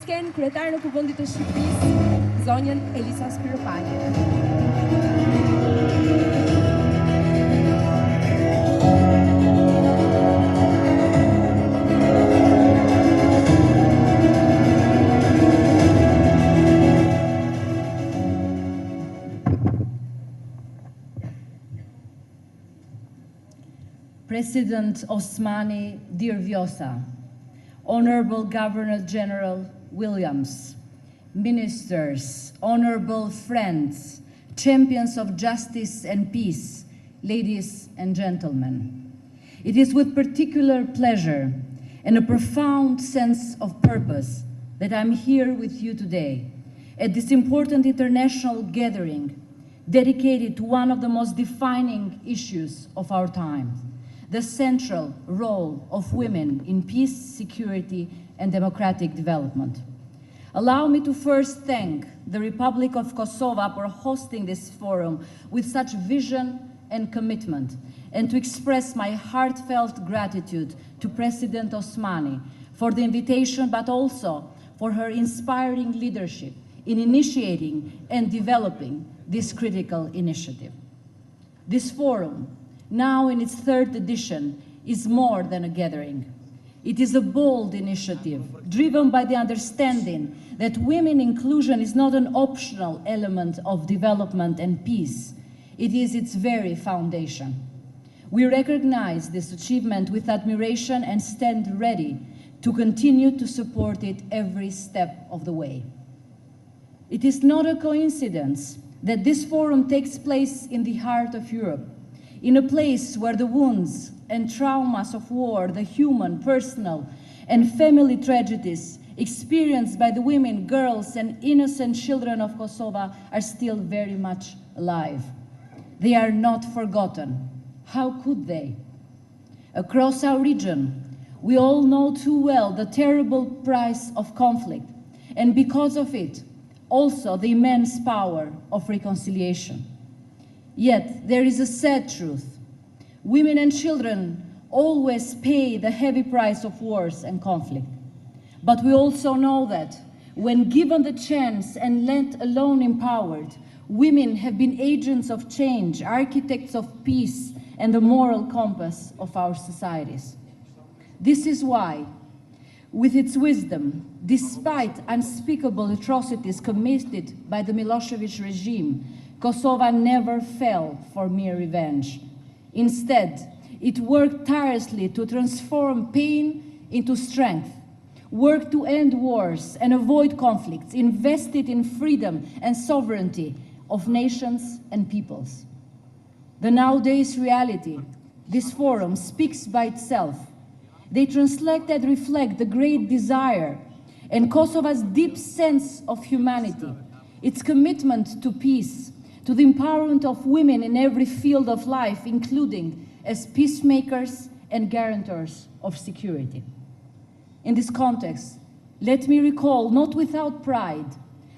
sken kryetare në Kuvendit të Shqipërisë, zonjën Elisa Spiropali. President Osmani Dirvjosa, Honorable Governor General Williams, ministers, honorable friends, champions of justice and peace, ladies and gentlemen. It is with particular pleasure and a profound sense of purpose that I'm here with you today at this important international gathering dedicated to one of the most defining issues of our time: the central role of women in peace, security, and democratic development. Allow me to first thank the Republic of Kosovo for hosting this forum with such vision and commitment, and to express my heartfelt gratitude to President Osmani for the invitation, but also for her inspiring leadership in initiating and developing this critical initiative. This forum, now in its third edition, is more than a gathering. It is a bold initiative driven by the understanding that women inclusion is not an optional element of development and peace. It is its very foundation. We recognize this achievement with admiration and stand ready to continue to support it every step of the way. It is not a coincidence that this forum takes place in the heart of Europe, in a place where the wounds and traumas of war, the human, personal, and family tragedies experienced by the women, girls, and innocent children of Kosovo are still very much alive. They are not forgotten. How could they? Across our region, we all know too well the terrible price of conflict, and because of it, also the immense power of reconciliation. Yet, there is a sad truth. Women and children always pay the heavy price of wars and conflict. But we also know that when given the chance and let alone empowered, women have been agents of change, architects of peace, and the moral compass of our societies. This is why, with its wisdom, despite unspeakable atrocities committed by the Milosevic regime, Kosovo never fell for mere revenge. Instead, it worked tirelessly to transform pain into strength, worked to end wars and avoid conflicts, invested in freedom and sovereignty of nations and peoples. The nowadays reality, this forum speaks by itself. They translate and reflect the great desire and Kosovo's deep sense of humanity, its commitment to peace, to the empowerment of women in every field of life, including as peacemakers and guarantors of security. In this context, let me recall, not without pride,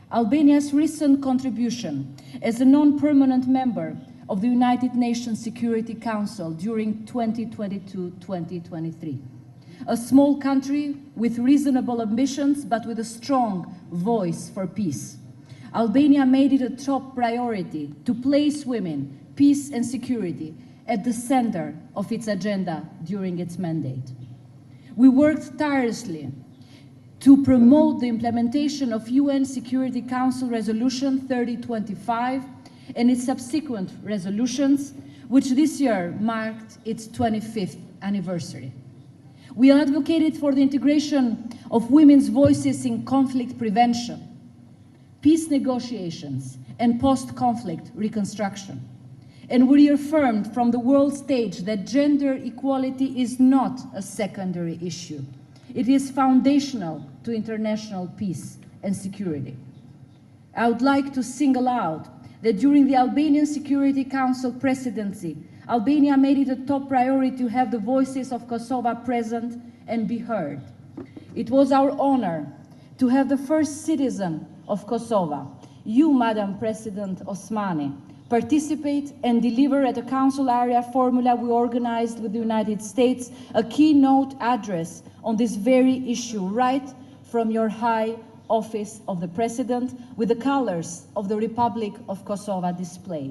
Albania's recent contribution as a non-permanent member of the United Nations Security Council during 2022-2023. A small country with reasonable ambitions, but with a strong voice for peace. Albania made it a top priority to place women, peace and security at the center of its agenda during its mandate. We worked tirelessly to promote the implementation of UN Security Council Resolution 3025 and its subsequent resolutions, which this year marked its 25th anniversary. We advocated for the integration of women's voices in conflict prevention, peace negotiations, and post-conflict reconstruction. And we reaffirmed from the world stage that gender equality is not a secondary issue. It is foundational to international peace and security. I would like to single out that during the Albanian Security Council presidency, Albania made it a top priority to have the voices of Kosovo present and be heard. It was our honor to have the first citizen of Kosovo, you, Madam President Osmani, participate and deliver at a council area formula we organized with the United States a keynote address on this very issue right from your high office of the President with the colors of the Republic of Kosovo displayed.